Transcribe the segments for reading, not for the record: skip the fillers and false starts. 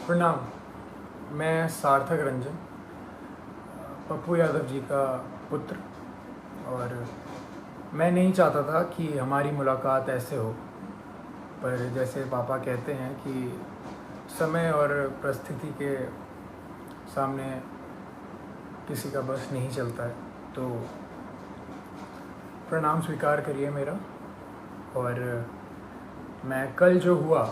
प्रणाम। मैं सार्थक रंजन, पप्पू यादव जी का पुत्र, और मैं नहीं चाहता था कि हमारी मुलाकात ऐसे हो, पर जैसे पापा कहते हैं कि समय और परिस्थिति के सामने किसी का बस नहीं चलता है, तो प्रणाम स्वीकार करिए मेरा। और मैं कल जो हुआ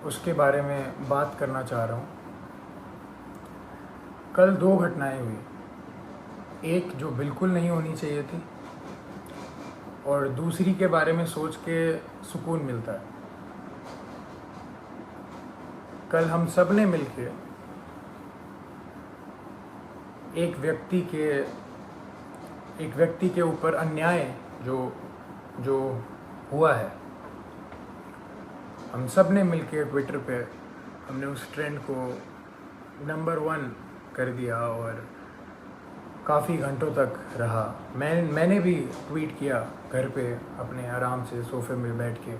उसके बारे में बात करना चाह रहा हूँ। कल दो घटनाएं हुई, एक जो बिल्कुल नहीं होनी चाहिए थी और दूसरी के बारे में सोच के सुकून मिलता है। कल हम सब ने मिलके एक व्यक्ति के ऊपर अन्याय जो हुआ है, हम सब ने मिलके ट्विटर पे हमने उस ट्रेंड को नंबर 1 कर दिया और काफ़ी घंटों तक रहा। मैंने भी ट्वीट किया घर पे अपने आराम से सोफे में बैठ के,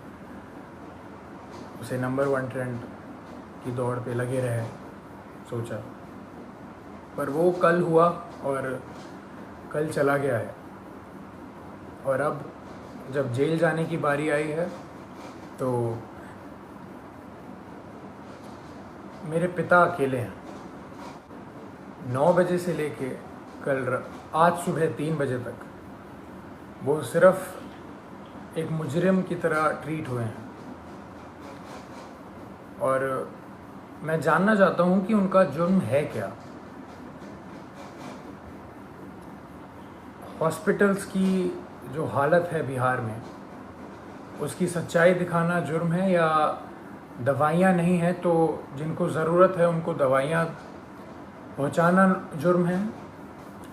उसे नंबर 1 ट्रेंड की दौड़ पे लगे रहे सोचा। पर वो कल हुआ और कल चला गया है, और अब जब जेल जाने की बारी आई है तो मेरे पिता अकेले हैं। 9 बजे से लेके आज सुबह 3 बजे तक वो सिर्फ एक मुजरिम की तरह ट्रीट हुए हैं, और मैं जानना चाहता हूँ कि उनका जुर्म है क्या। हॉस्पिटल्स की जो हालत है बिहार में, उसकी सच्चाई दिखाना जुर्म है, या दवाइयाँ नहीं हैं तो जिनको ज़रूरत है उनको दवाइयाँ पहुँचाना जुर्म है,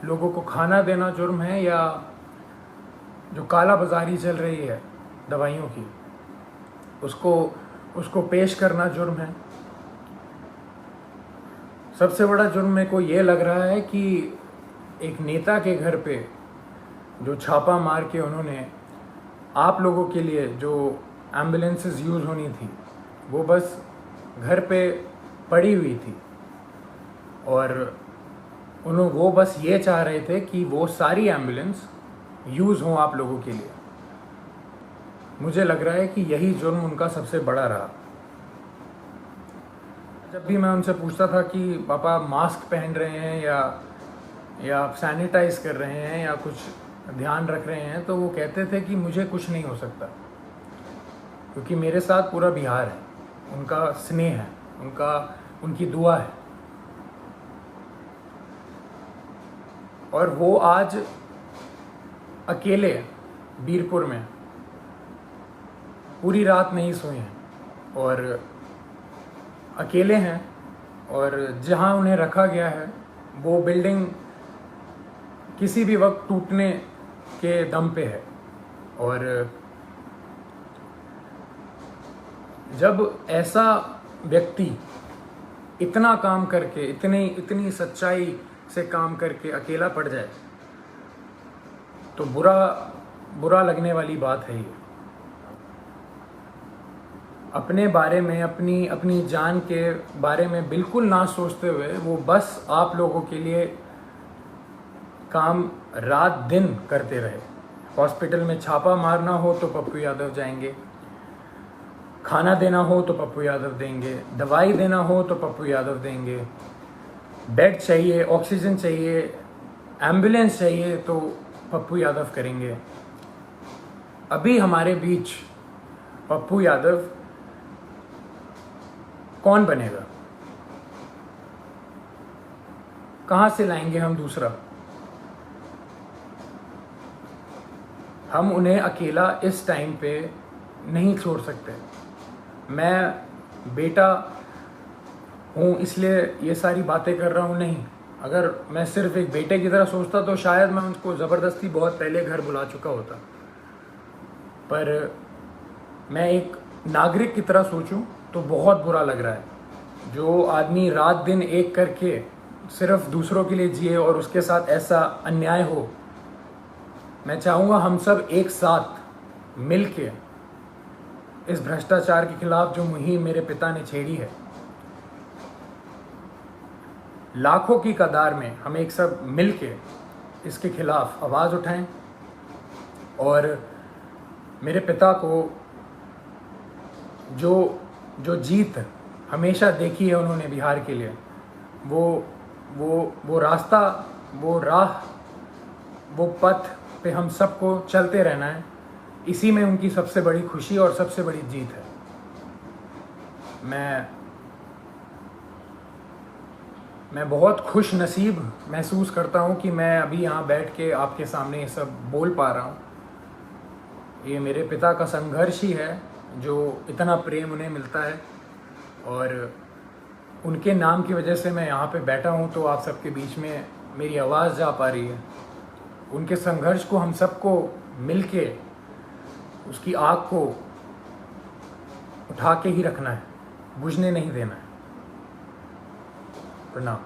लोगों को खाना देना जुर्म है, या जो काला बाजारी चल रही है दवाइयों की उसको पेश करना जुर्म है। सबसे बड़ा जुर्म मेरे को ये लग रहा है कि एक नेता के घर पे जो छापा मार के उन्होंने आप लोगों के लिए जो एम्बुलेंसेस यूज़ होनी थी वो बस घर पे पड़ी हुई थी, और वो बस ये चाह रहे थे कि वो सारी एम्बुलेंस यूज़ हों आप लोगों के लिए। मुझे लग रहा है कि यही जुर्म उनका सबसे बड़ा रहा। जब भी मैं उनसे पूछता था कि पापा मास्क पहन रहे हैं या सैनिटाइज कर रहे हैं या कुछ ध्यान रख रहे हैं, तो वो कहते थे कि मुझे कुछ नहीं हो सकता, क्योंकि मेरे साथ पूरा बिहार है, उनका स्नेह है, उनकी दुआ है। और वो आज अकेले बीरपुर में पूरी रात नहीं सोए हैं और अकेले हैं, और जहां उन्हें रखा गया है वो बिल्डिंग किसी भी वक्त टूटने के दम पे है। और जब ऐसा व्यक्ति इतना काम करके, इतनी सच्चाई से काम करके अकेला पड़ जाए तो बुरा लगने वाली बात है ये। अपने बारे में, अपनी जान के बारे में बिल्कुल ना सोचते हुए वो बस आप लोगों के लिए काम रात दिन करते रहे। हॉस्पिटल में छापा मारना हो तो पप्पू यादव जाएंगे, खाना देना हो तो पप्पू यादव देंगे, दवाई देना हो तो पप्पू यादव देंगे, बेड चाहिए, ऑक्सीजन चाहिए, एम्बुलेंस चाहिए तो पप्पू यादव करेंगे। अभी हमारे बीच पप्पू यादव कौन बनेगा? कहाँ से लाएंगे हम दूसरा? हम उन्हें अकेला इस टाइम पे नहीं छोड़ सकते। मैं बेटा हूँ इसलिए ये सारी बातें कर रहा हूँ, नहीं। अगर मैं सिर्फ एक बेटे की तरह सोचता तो शायद मैं उनको ज़बरदस्ती बहुत पहले घर बुला चुका होता, पर मैं एक नागरिक की तरह सोचूं तो बहुत बुरा लग रहा है। जो आदमी रात दिन एक करके सिर्फ दूसरों के लिए जिए और उसके साथ ऐसा अन्याय हो, मैं चाहूँगा हम सब एक साथ मिल के इस भ्रष्टाचार के खिलाफ जो मुहिम मेरे पिता ने छेड़ी है, लाखों की कतार में हम एक सब मिल के इसके खिलाफ आवाज़ उठाएं और मेरे पिता को जो जो जीत हमेशा देखी है उन्होंने बिहार के लिए, वो रास्ता, वो राह, वो पथ पे हम सबको चलते रहना है। इसी में उनकी सबसे बड़ी खुशी और सबसे बड़ी जीत है। मैं बहुत खुश नसीब महसूस करता हूँ कि मैं अभी यहाँ बैठ के आपके सामने ये सब बोल पा रहा हूँ। ये मेरे पिता का संघर्ष ही है जो इतना प्रेम उन्हें मिलता है, और उनके नाम की वजह से मैं यहाँ पे बैठा हूँ तो आप सबके बीच में मेरी आवाज़ जा पा रही है। उनके संघर्ष को हम सबको मिल के उसकी आग को उठा के ही रखना है, बुझने नहीं देना है। प्रणाम।